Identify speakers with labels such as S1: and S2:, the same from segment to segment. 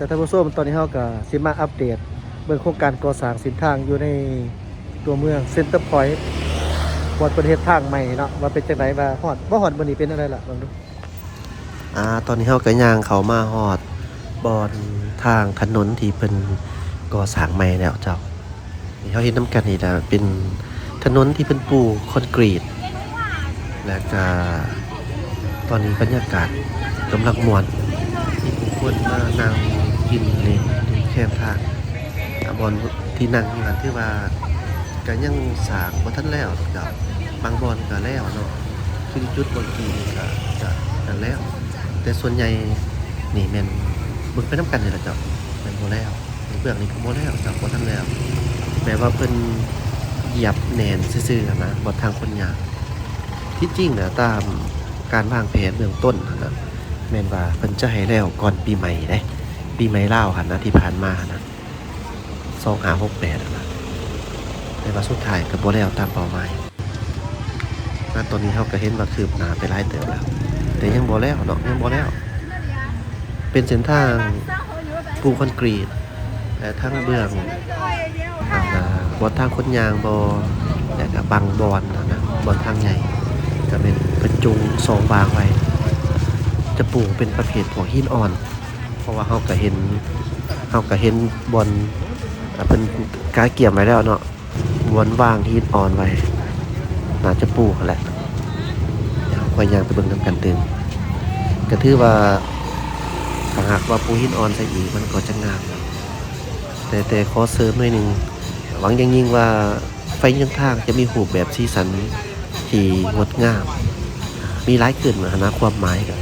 S1: แต่ท่านผู้ชมตอนนี้เฮาก็สิมาอัปเดตเบิ่งโครงการก่อสร้างเส้นทางอยู่ในตัวเมืองเซ็นเตอร์พอยต์บอนประเทศทางใหม่เนาะว่าเป็นจังไดว่าฮอดบ่ฮอดมื้อนี้เป็นอะไรล่ะลองดูตอนนี้เฮาก็ย่างเข้ามาฮอดบอนทางถนนที่เพิ่นก่อสร้างใหม่แล้วเจ้านี่เฮาเห็นนำกันนี่ล่ะเป็นถนนที่เพิ่นปูคอนกรีตแล้วก็ตอนนี้บรรยากาศกำลังม่วนมีผู้คนมานั่งกินเล่นที่แคมทางบอนที่นั่งอยู่หั่นที่ว่าก็ยังสร้างบ่ทันแล้วดอกบางบอนก็แล้วเนาะคือจุดบางทีก็นั่นแล้วแต่ส่วนใหญ่นี่แม่นเบิ่งไปนำกันนี่ล่ะเจ้าแม่นบ่แล้วเบื้องนี่ก็บ่แล้วเจ้าบ่ทันแล้วแม้ว่าเพิ่นเหยียบแหน่นซื่อๆนะบ่ทางคนยากที่จริงน่ะตามการวางแผนเบื้องต้นนะแม่นว่าเพิ่นจะให้แล้วก่อนปีใหม่เด้ปีใหม่ลาวหั่นนะที่ผ่านมานะ2568นะแต่ว่าสุดท้ายก็บ่แล้วตามเป้าหมายตอนนี้เฮาก็เห็นว่าคืบหน้าไปหลายเติบแล้วแต่ยังบ่แล้วเนาะยังบ่แล้วเป็นเส้นทางปูคอนกรีตและทางเบื้องบ่ทางคนยางบ่แล้วก็บางบอนนะบ่ทางใหญ่ก็เป็นประจุง2บางไว้จะปลูกเป็นประเภทพวกหินอ่อนเพราะว่าเฮาก็เห็นบอนเป็นกาเกี่ยมไว้แล้วเนาะบอนวางหินอ่อนไว้น่าจะปลูกแหละเดี๋ยวค่อยย่างไปเบิ่งนำกันตึงก็ถือว่าถ้าหากว่าปูหินอ่อนใส่อีกมันก็จะงามแต่ขอเสริมหน่อยนึงหวังอย่างยิ่งว่าไฟยังทางจะมีรูปแบบสีสันที่งดงามมีหลายขึ้นนะความหมายก็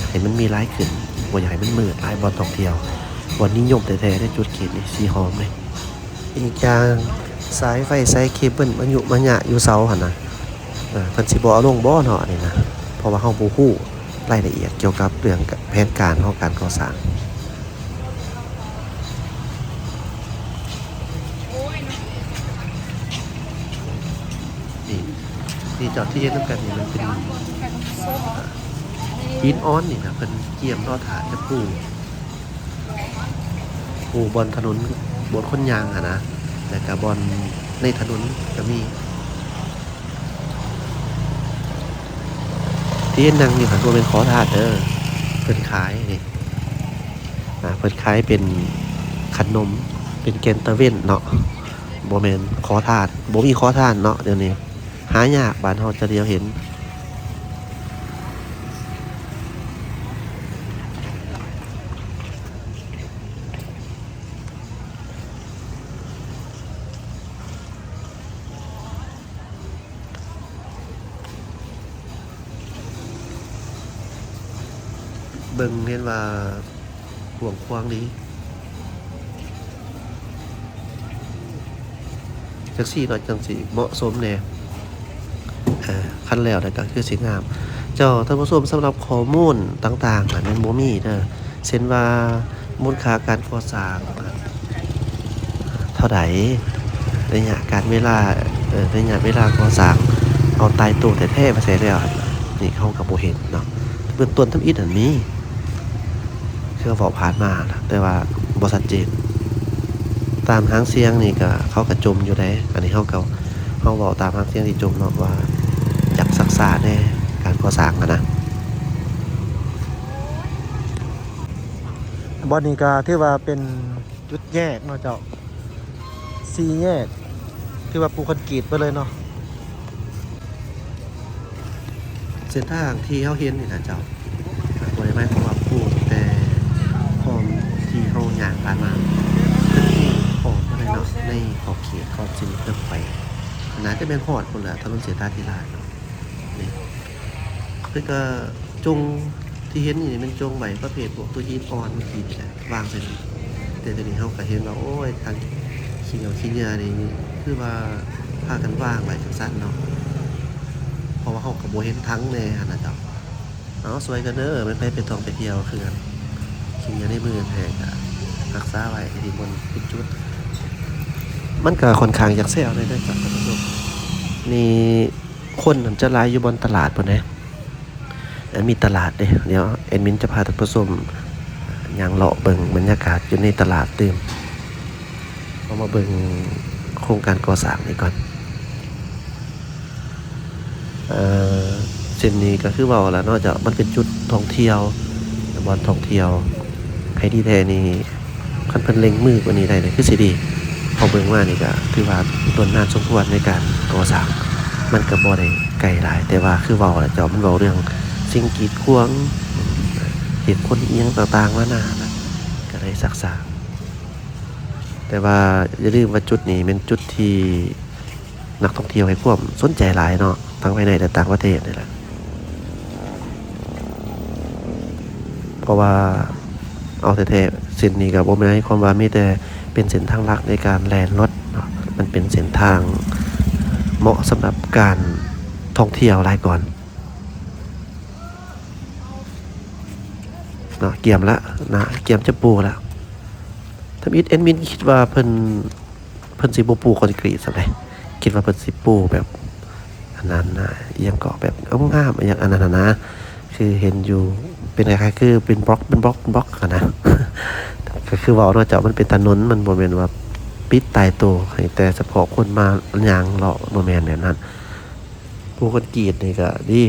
S1: ให้มันมีหลายขึ้นบ่อยากให้มันมืดหลายบ่อนท่องเที่ยวบ่อนนิยมแท้ๆในจุดเขตนี่สีหอมเลยอีกอย่างสายไฟสายเคเบิลมันอยู่มันหยะอยู่เสาหั่นน่ะเพิ่นสิบ่เอาลงบ่เนาะนี่นะเพราะว่าเฮาบ่ฮู้รายละเอียดเกี่ยวกับเรื่องแผนการของการก่อสร้างนี่จอดที่เฮ็ดนำกันนี่มันเป็นหินอ่อนนี่นะเพิ่นเกี่ยมรอฐานจะปูบนถนนบนคนยางนะแล้วก็บนในถนนก็มีที่นั่งอยู่หันตัวเป็นขอทานเด้อเพิ่นขายนี่เพิ่นขายเป็นขนมเป็นแกนตะเว้นเนาะบ่แม่นขอทานบ่มีขอทานเนาะเดี๋ยวนี้หายากบ้านเฮาจะเดียวเห็นเบิ่งเห็นว่าห่วงควางนี้จักซี่หน่อยจังสิเหมาะสมแน่คันแล้วแต่ก็คือสิงามเจ้าท่านผู้ชมสำหรับข้อมูลต่างๆมันบ่มีเด้อเช่นว่ามูลค่าการก่อสร้างเท่าใดระยะการเวลาระยะเวลาก่อสร้างเอาตายตัวแท้ๆมาใส่แล้วนี่เขาก็บ่เห็นเนาะเบื้องต้นทำอิฐอันนี้คือเว้าผ่านมาแต่ว่าบ่ชัดเจนตามหางเสียงนี่ก็เขาก็จมอยู่ได้อันนี้เฮาเว้าตามหางเสียงที่จมเนาะว่าอยากศึกษาในการก่อสร้างนะบ่นี้ก็ถือว่าเป็นจุดแยกเนาะเจ้า4แยกคือว่าปูคอนกรีตไปเลยเนาะเส้นทางที่เฮาเห็นนี่นะเจ้าบ่ได้หมายความว่าปูแต่พร้อมที่เฮาย่างผ่านมาออกมาเลยเนาะในขอบเขตขอบเส้นเลือกไปน่าจะเป็นฮอดพุ่นล่ะถนนเสถาธิราชนี่คือก็จงที่เห็นนี่เป็นจงใบประเภทพวกตัวหินอ่อนเมื่อกี้นี่แหละวางใส่แต่ตอนนี้เฮาก็เห็นว่าโอ้ยทางขี้เหนียวขี้เหงื่อนี่คือว่าพากันวางไว้จังซั่นเนาะเพราะว่าเฮาก็บ่เห็นทั้งแน่หั่นน่ะเจ้าเอาสวยกันเด้อมันไปท่องไปเที่ยวคือกันขี้เหงื่อในมือแท้ก็รักษาไว้ที่บนเป็นจุดมันก็ค่อนข้างอยากแซวเลยเด้อจ้ะท่านผู้ชมนี่คนมันจะหลายอยู่บนตลาดพุ่นเด้มีตลาดเด้เดี๋ยวแอดมินจะพาท่านผู้ชม ยางเลาะเบิ่งบรรยากาศอยู่ในตลาดตื่มเอามาเบิ่งโครงการก่อสร้างนี่ก่อนเส้นนี้ก็คือว่าแล้วนอกจากมันเป็นจุดท่องเที่ยวบ่อนท่องเที่ยวใครที่แท้นี่คันเพิ่นเล็งมือกว่านี้ได้เนี่ยคือสิดีพอเบิ่งมานี่ก็ถือว่าต้นนานสมควรในการก่อสร้างมันก็บ่ได้ไกลหลายแต่ว่าคือเว้าแล้วเจ้ามันเว้าเรื่องสิ่งกีดขวางเหตุผลอีหยังต่างๆมานาก็ได้ศึกษาแต่ว่าอย่าลืมว่าจุดนี้เป็นจุดที่นักท่องเที่ยวให้ความสนใจหลายเนาะทั้งภายในและต่างประเทศนี่แหละเพราะว่าเอาแท้ๆเส้นนี้ก็บ่แม่นให้ความว่ามีแต่เป็นเส้นทางหลักในการแล่นรถเนาะมันเป็นเส้นทางเหมาะสำหรับการท่องเที่ยวหลายก่อนเนาะเกียมละนะเกียมจะปูแล้วทำอิฐแอดมินคิดว่าเพิ่นสิบ่ปูคอนกรีตซั่นเด้คิดว่าเพิ่นสิปูแบบอันนั้นนะอีหยังก็แบบงามๆอย่างอันนั้นนะคือเห็นอยู่เป็นคล้ายๆคือเป็นบล็อกกันนะ ก็คือว่าเนาะเจ้ามันเป็นถนนมันบ่แม่นว่าปิดตายตัวให้แต่เฉพาะคนมาย่างเลาะบ่แม่นแบบนั้นปูคอนกรีตนี่ก็ดี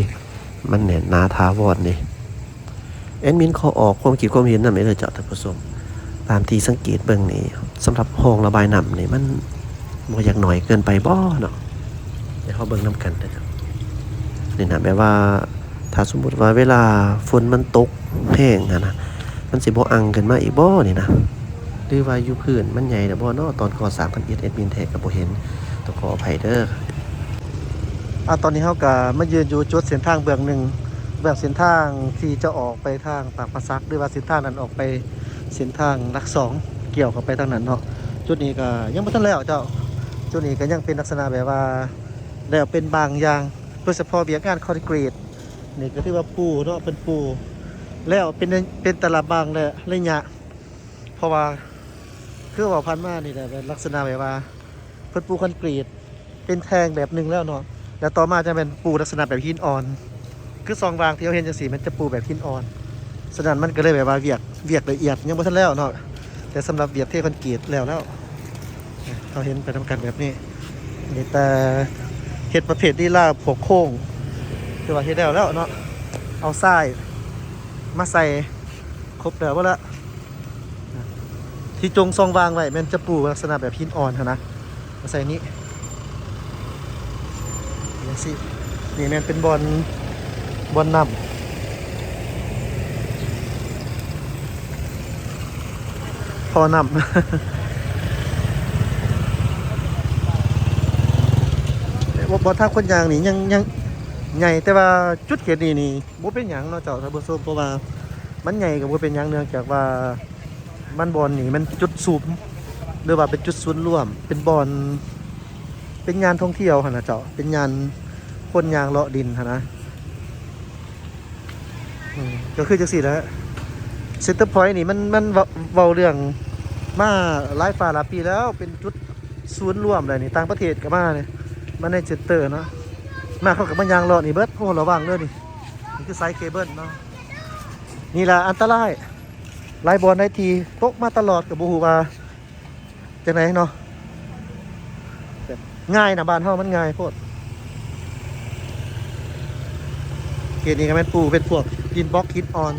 S1: มันแน่นหนาถาวรนี่แอดมินขอออกความคิดความเห็นนำเด้อเจ้าท่านผู้ชมตามที่สังเกตเบิ่งนี่สำหรับห้องระบายน้ำนี่มันบ่อยากหน่อยเกินไปบ่เนาะเดี๋ยวเฮาเบิ่งนํกันเด้อนี่นะแบบว่าถ้าสมมุติว่าเวลาฝนมันตกแห้งนะมันสิบ่อังขึ้นมาอีกบ่นี่นะหรือว่าอยู่พื้นมันใหญ่น่ะบ่เนาะตอนก่อสร้างทำอิฐแอดมินแท้ก็บ่เห็นต้องขออภัยเด้อตอนนี้เฮาก็มายืนอยู่จุดเส้นทางเบื้องหนึ่งเบื้องเส้นทางที่จะออกไปทางปากปราซักหรือว่าเส้นทางนั้นออกไปเส้นทางหลัก2เกี่ยวเข้าไปทางนั้นเนาะจุดนี้ก็ยังบ่ทันแล้วเจ้าจุดนี้ก็ยังเป็นลักษณะแบบว่าแล้วเป็นบางอย่างโดยเฉพาะเวียกงานคอนกรีตนี่ก็ถือว่าปูเนาะเป็นปูแล้วเป็นตลับบางเลยระยะเพราะว่าคือว่าพันมานี่แหละเป็นลักษณะแบบว่าเพิ่นปูคอนกรีตเป็นแทงแบบนึงแล้วเนาะแล้วต่อมาจะเป็นปูลักษณะแบบหินอ่อนคือซองบางที่เราเห็นจังซี่มันจะปูแบบหินอ่อนฉะนั้นมันก็เลยแบบว่าเวียกละเอียดยังบ่ทันแล้วเนาะแต่สำหรับเวียกเทคอนกรีตแล้วเราเห็นไปทำกันแบบนี้นี่แต่เฮ็ดประเภทลีลาพวกโค้งคือว่าเฮ็ดแล้วเนาะเอาทรายมาใส่ครบแล้วบ่ละที่จงซองวางไว้มันจะปูลักษณะแบบหินอ่อนนะมาใส่นี้อย่างสินี่มันเป็นบอลน้ำพอน้ำ บอลท่าคนยางนี่ยังใหญ่แต่ว่าจุดเขตนี่บ่เป็นหยังเนาะเจ้าท่านผู้ชมเพราะว่ามันใหญ่กับบ่เป็นหยังเนื่องจากว่ามันบอลนี่มันจุดสูบหรือว่าเป็นจุดศูนย์รวมเป็นบอลเป็นงานท่องเที่ยวหั่นน่ะเจ้าเป็นงานคนยางเลาะดินหั่นนะก็คือจังซี่แหละเซ็นเตอร์พอยต์นี่มันเว้าเรื่องมาหลายหลายปีแล้วเป็นจุดศูนย์รวมเลยนี่ต่างประเทศก็มาเนี่ยมาในเซ็นเตอร์เนาะมาเข้ากับมันยางเลาะนี่เบิดโอ้ระวังเด้อนี่คือสายเคเบิลเนาะนี่ล่ะอันตรายหลายบอลได้ทีตกมาตลอดกับบูฮูว่าจังไหนเนาะง่ายนะบ้านเฮามันง่ายโพดเกณฑ์นี้ก็เป็นปูเป็นพวกดินบล็อกฮิตออน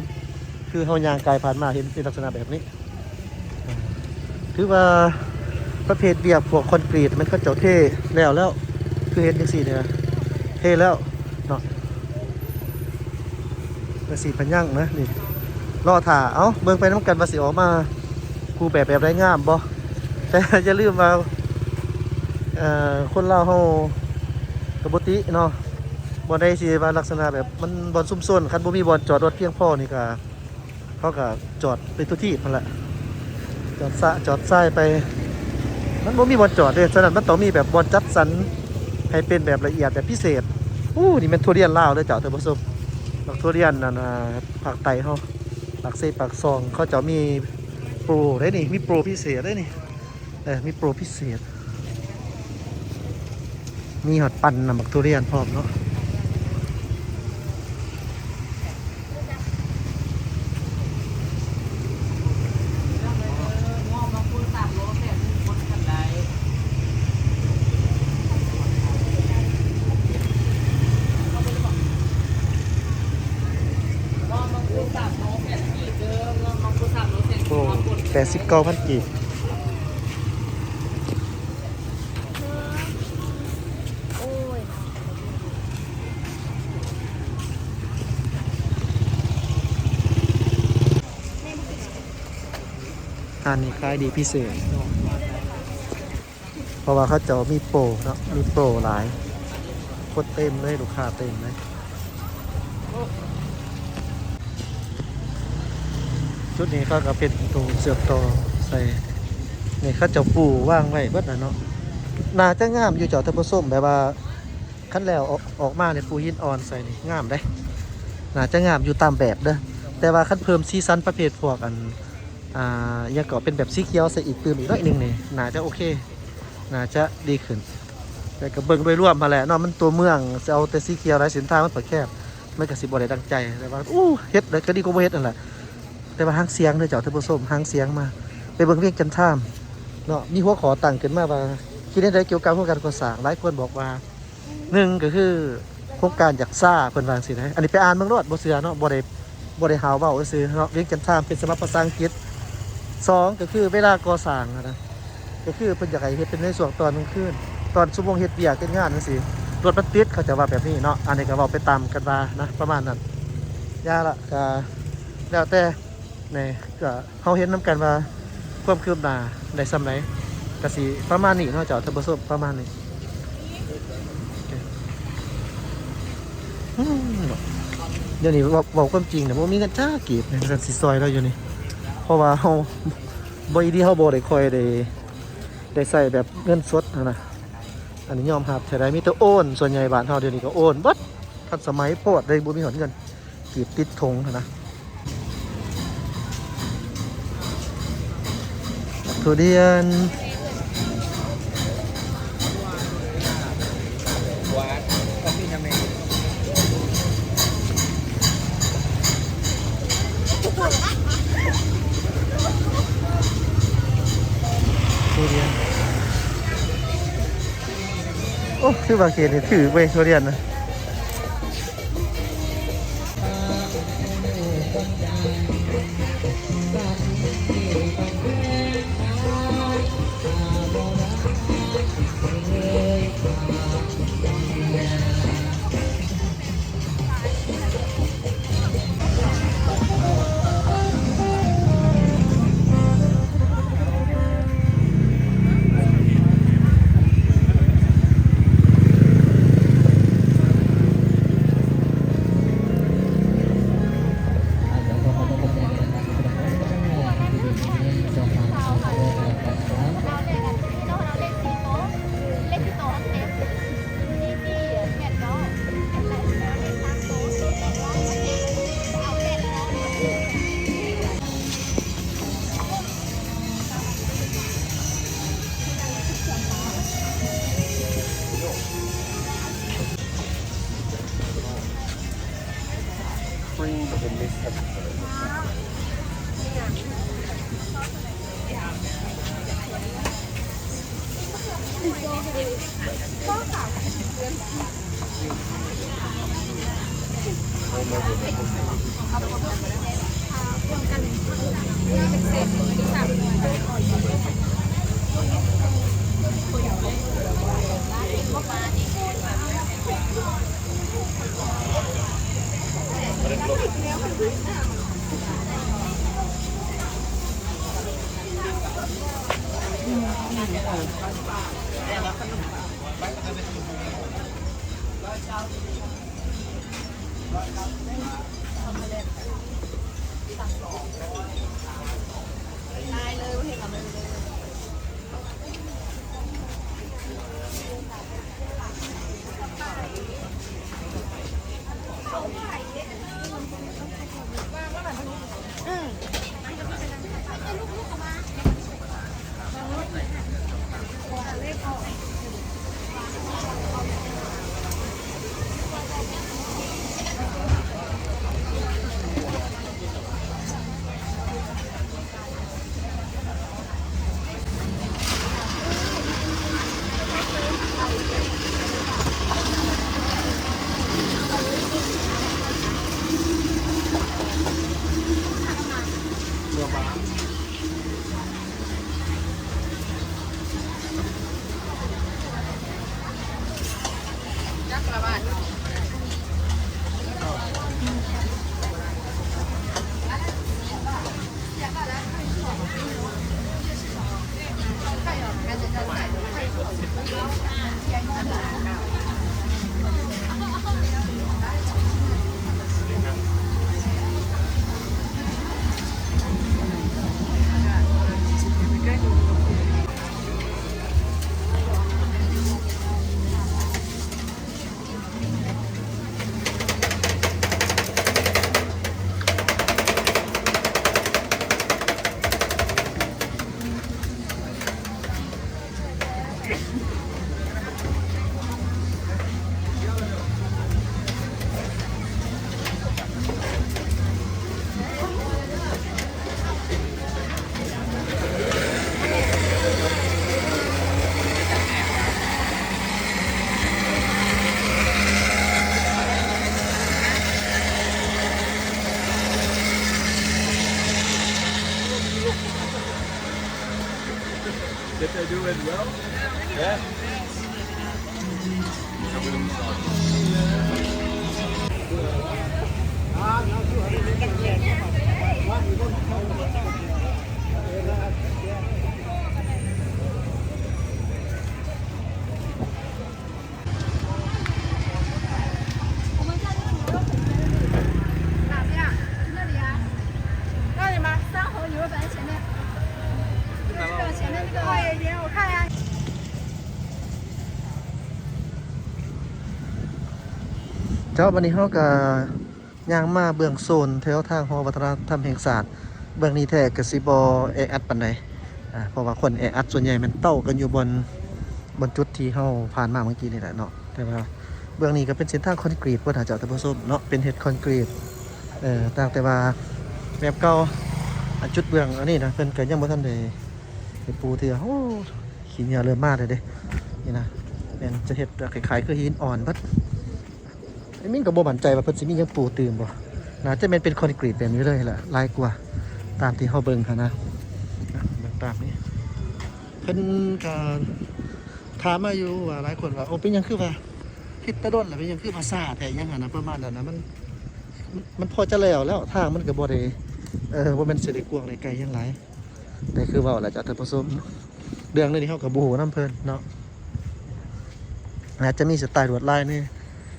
S1: คือเฮายางกายผ่านมาเห็นเป็นลักษณะแบบนี้ถือว่าประเภทเบียบพวกคอนกรีตมันก็เจ้าเท่แล้วคือเห็นจังซี่เนี่ยเท่แล้วเนาะเป็นสีพันยั่งนะนี่รอถ่าเอ้าเบิ่งไปน้ำกันว่าสิออกมากูแบบไรงามบ่แต่จะลืมว่าคนเราเฮากบติเนาะบ่ได้สิว่าลักษณะแบบมันบ่อนซุ่มซ่อนคันบ่มีบ่อนจอดรถเพียงพอนี่ก็เขาก็จอดเป็นทุกที่นั่นแหละจอดซ้ายไปมันบ่มีบ่อนจอดเด้ฉะนั้นมันต้องมีแบบบ่อนจัดสรรให้เป็นแบบละเอียดแบบพิเศษนี่มันทุเรียนลาวเด้อเจ้าท่านผู้ชมดอกทุเรียนนั่นภาคใต้เฮาปากเซปากซองเขาจะมีโปรได้นี่มีโปรพิเศษได้นี่มีโปรพิเศษมีหอดปั่นน้ำบักทุเรียนพร้อมเนาะ 19,000 กีบ
S2: โอ้ย
S1: อันนี้ขายดีพิเศษ เพราะว่าเขาจะมีโปรเนาะมีโปรหลายโคตรเต็มเลยลูกค้าเต็มเลยชุดนี้ก็เป็นตรงเสือกต่อใส่นี่เขาจะปูว่างไว้เบิดน่ะเนาะน่าจะงามอยู่เจ้าท่านผู้ชมแบบว่าคันแล้วออกมาในปูหินอ่อนใส่นี่งามได้น่าจะงามอยู่ตามแบบเด้อแต่ว่าคันเพิ่มซีซันประเภทพวกยังก็เป็นแบบสีเขียวใส่อีกตื่มอีกหน่อยหนึงนี่น่าจะโอเคน่าจะดีขึ้นแต่ก็เบิ่งโดยรวมมาแหละเนาะมันตัวเมืองจะเอาแต่สีเขียวหลายเส้นทางมันเปิดแคบมันก็สิบ่ได้ดังใจแต่ว่าเฮ็ดได้ก็ดีกว่าบ่เฮ็ดนั่นแหละแต่ว่าหางเสียงเด้อเจ้าท่านผู้ชมหางเสียงมาไปเบิ่งเวียงจันทร์เนาะมีหัวขอตั้งขึ้นมาว่าคิดได้เกี่ยวกับโครงการก่อสร้างหลายคนบอกว่า1ก็คือโครงการอยากซ่าเพิ่นว่าจังซี่นะอันนี้ไปอ่านเบิ่งโลดบ่เชื่อเนาะบ่ได้หาวเว้าซื่อเนาะเวียงจันทร์เป็นสมัครภาษาอังกฤษ2ก็คือเวลาก่อสร้างนะก็คือเพิ่นอยากให้เฮ็ดเป็นในช่วงตอนกลางคืนตอนชั่วโมงเฮ็ดเวียกเฮ็ดงานจังซี่รถมันติดเขาจะว่าแบบนี้เนาะอันนี้ก็เว้าไปตามกันว่านะประมาณนั้นย่าละก็แล้วแต่นี่ก็เฮาเห็นนํกันว่าความคืบหน้าได้ส่ำไหนก็สิประมาณนี้เนาะเจ้าท่านผู้ชมประมาณนี้เดี๋ยวนี้เว้าความจริงเนี่ยบ่มีเงินจ้ากีบในสันสิซอยเราอยู่นี่เพราะว่าเฮาบ่อีที่เฮาบ่ได้ค่อยได้ใส่แบบเงินสดนะอันนี้ยอมรับใช่ได้มีแต่โอนส่วนใหญ่บ้านเฮาเดี๋ยวนี้ก็โอนเบิดทันสมัยโพดได้บ่มีหอนเงินกีบติดธงนะทุเรียนทุเรียนโอ้คือบางเขตนี่ถือไปทุเรียนนะ
S3: Did they do it well? Yeah.
S2: 我们在那个牛肉粉哪边啊？那里啊？那里吗？三盒牛肉粉前面。这个前面这个。快一点，我看呀。
S1: เจ้าวันนี้เขาก็ย่างมาเบื้องโซนแถวทางหอวัฒนธรรมแห่งศาสตร์เบื้องนี้แท้กสิบแออัดปานใดเพราะว่าคนแออัดส่วนใหญ่มันเต้ากันอยู่บนจุดที่เขาผ่านมาเมื่อกี้นี่แหละเนาะแต่ว่าเบื้องนี้ก็เป็นเส้นทางคอนกรีตว่าถ้าเจ้าท่านผู้ชมเนาะเป็นเฮ็ดคอนกรีตต่างแต่ว่าแบบเก่าจุดเบื้องอันนี้นะเพิ่นก็ยังบ่ทันได้ปูเทื่อโอ้ขี้เหงื่อเริ่มมาเลยเด้นี่นะเป็นจะเฮ็ดคล้ายๆคือหินอ่อนบัด ไอ้มิ้นก็บ่มั่นใจว่าเพิ่นสิมีหยังปูตื่มบ่น่าจะแม่นเป็นคอนกรีตแบบนี้เลยล่ะลายกว่าตามที่เฮาเบิ่งค่ะนะเบิ่งตามนี้เพิ่นก็ถามมาอยู่ว่าหลายคนว่าโอ้เป็นหยังคือว่าเฮ็ดแตะดนล่ะเป็นหยังคือภาษาแท้หยังหั่นน่ะประมาณนั้นน่ะมันพอจะแล้วทางมันก็บ่ได้บ่แม่นสิได้กว้างได้ไกลหยังหลายแต่คือเว้าล่ะจ้ะท่านผู้ชมเรื่องนี้เฮาก็บ่ฮู้นำเพิ่นเนาะอาจจะมีสไตล์ลวดลายนี่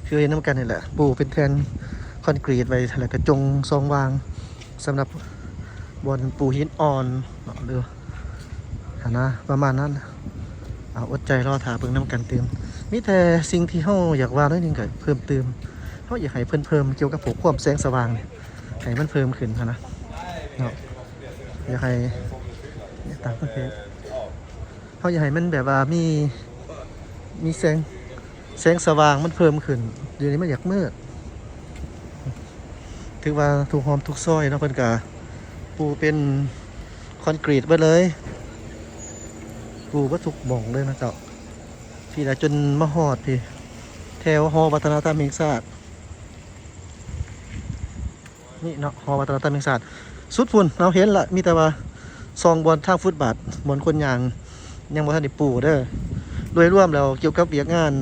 S1: คือเห็นน้ำกันนี่แหละปูเป็นแทนคอนกรีตไว้แล้วก็จงทรงวางสำหรับบนปูหินอ่อนหรือนะประมาณนั้นเอาอดใจรอถาเพิ่งน้ำกันเติมมีแต่สิ่งที่เขาอยากว่าน้อยนึงก็เพิ่มเติมเขาอยากให้เพิ่มเกี่ยวกับพวกความแสงสว่างเนี่ยให้มันเพิ่มขึ้นนะเนาะอยากให้ต่างประเทศเขาอยากให้มันแบบว่ามีแสงสว่างมันเพิ่มขึ้นเดี๋ยวนี้มันอยากมืดถือว่าถูกหอมทุกซอยเนาะเพิ่นกะปูเป็นคอนกรีตไปเลยปูว่าถูกหม่องเลยนะเจ้าพี่ละจนมาหอดพี่แถวหอวัฒนธรรมแห่งชาตินี่เนาะหอวัฒนธรรมแห่งชาติสุดฝุ่นเราเห็นละมีแต่ว่าซองบอลทางฟุตบาทบอลคนยางยังบ่ทันได้ปูเด้อโดยรวมแล้วเกี่ยวกับเวียกงาน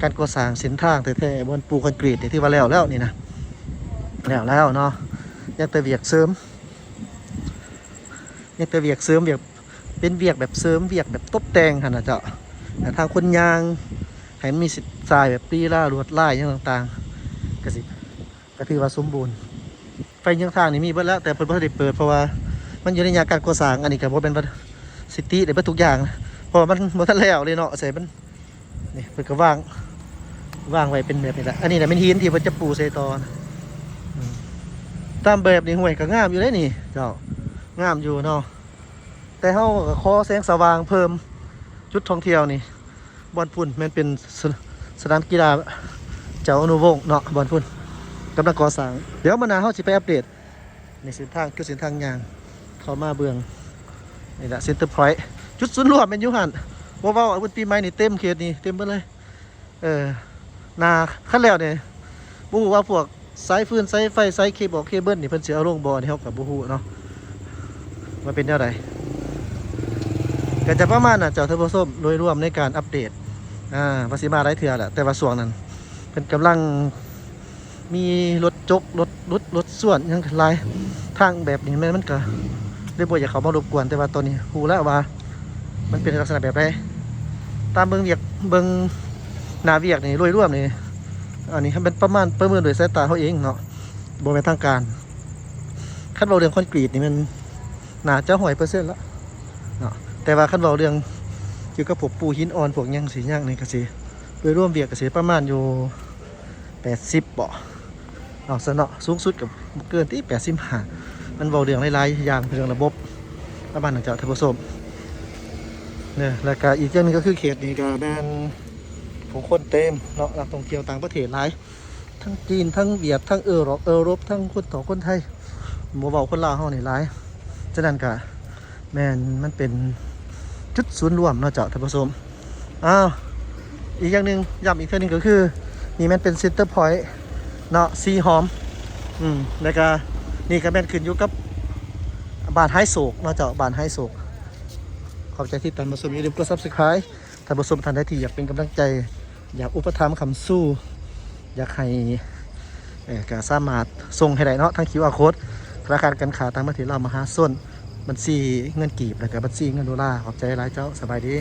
S1: การก่อสร้างเส้นทางแท้ๆบนปูคอนกรีตที่ว่าแล้วนี่นะแล้วเนาะยังแต่เวียกเสริมเวียกเป็นเวียกแบบเสริมเวียกแบบตบแต่งขนาดเจาะทางคนยางให้มันมีทรายแบบปรีล่าลวดลายอย่างต่างๆก็ถือว่าสมบูรณ์ไฟยังทางนี่มีเบิดแล้วแต่เพิ่นบ่ได้เปิดเพราะว่ามันอยู่ในการก่อสร้างอันนี้ก็บ่เป็นซิตี้ได้เบิดทุกอย่างเพราะมันบ่ทันแล้วเลยเนาะใส่มันนี่เพิ่นก็วางไว้เป็นแบบนี้แหละอันนี้น่ะเป็นหินที่เพิ่นจะปูใส่ตอนตามแบบนี่ห่วยก็งามอยู่เลยนี่เจ้างามอยู่เนาะแต่เฮาก็ขอแสงสว่างเพิ่มจุดท่องเที่ยวนี่บอนพุ่นมันเป็นสนามกีฬาเจ้าอนุวงศ์เนาะบอนพุ่นกำลังก่อสร้างเดี๋ยวมื้อหน้าเฮาสิไปอัปเดตในเส้นทางคือเส้นทางยางเข้ามาเบื้องนี่แหละเซ็นเตอร์พอยต์จุดศูนย์รวมเป็นอยู่หั่นบ่เว้าอาวุธปีใหม่นี่เต็มเขตนี่เต็มเบิดเลยนาขั้นแล้วเนี่ยบ่ฮู้ว่าพวกสายฟืนสายไฟสายเคเบิลนี่เพิ่นสิเอาลงบ่นี่เฮาก็บ่ฮู้เนาะว่าเป็นแนวใดก็จะประมาณน่ะเจ้าท่านผู้ชมโดยรวมในการอัปเดตว่าสิมาหลายเทื่อแหละแต่ว่าช่วงนั้น เป็นกำลังมีรถจกรถส่วนยังหลายทางแบบนี้มันก็ได้บ่อยากเขามารบกวนแต่ว่าตอนนี้ฮู้แล้วว่ามันเป็นลักษณะแบบไรตามเบิ่งเวียกเบิ่งหน้าเวียกนี่โดยรวมนี่อันนี้เป็นประเมินโดยสายตาเขาเองเนาะบ่แม่นทางการคันเราเรื่องคอนกรีตนี่มันน่าจะ100%แล้วเนาะแต่ว่าคันเราเรื่องเกี่ยวกับพวกปูหินอ่อนพวกหยังสิหยังนี่ก็สิโดยรวมเวียกก็สิประมาณอยู่80บ่เอาซะเนาะสูงสุดกับเกินที่85มันเว้าเรื่องหลายๆอย่างเรื่องระบบประมาณนั้นเจ้าท่านผู้ชมเนี่ยแล้วก็อีกอย่างหนึงก็คือเขตนี้ก็แม่นของคนเต็มเนาะนักท่องเที่ยวต่างประเทศหลายทั้งจีนทั้งเวียดทั้งเออโรปทั้งคนไทยบ่เว้าคนลาวเฮานี่หลายฉะนั้นก็แม่นมันเป็นจุดศูนย์รวมเนาะเจ้าท่านผู้ชมอ้าวอีกอย่างหนึงย้ำอีกเทื่อนึงก็คือนี่มันเป็นเซ็นเตอร์พอยต์เนาะซีหอมแล้วก็นี่ก็แม่นขึ้นอยู่กับบ้านไฮโศกเนาะเจ้าบ้านไฮโศกขอบใจที่ท่านผู้ชมอย่าลืมกด Subscribe ท่านผู้ชมท่านใดที่อยากเป็นกำลังใจอยากอุปถัมภ์คำสู้อยากให้ก็สามารถส่งให้ได้เนาะทั้ง QR Code ธนาคารการค้าต่างประเทศลาวมหาชนบัญชีเงินกีบแล้วก็บัญชีเงินดอลลาร์ขอบใจหลายเจ้าสบายดี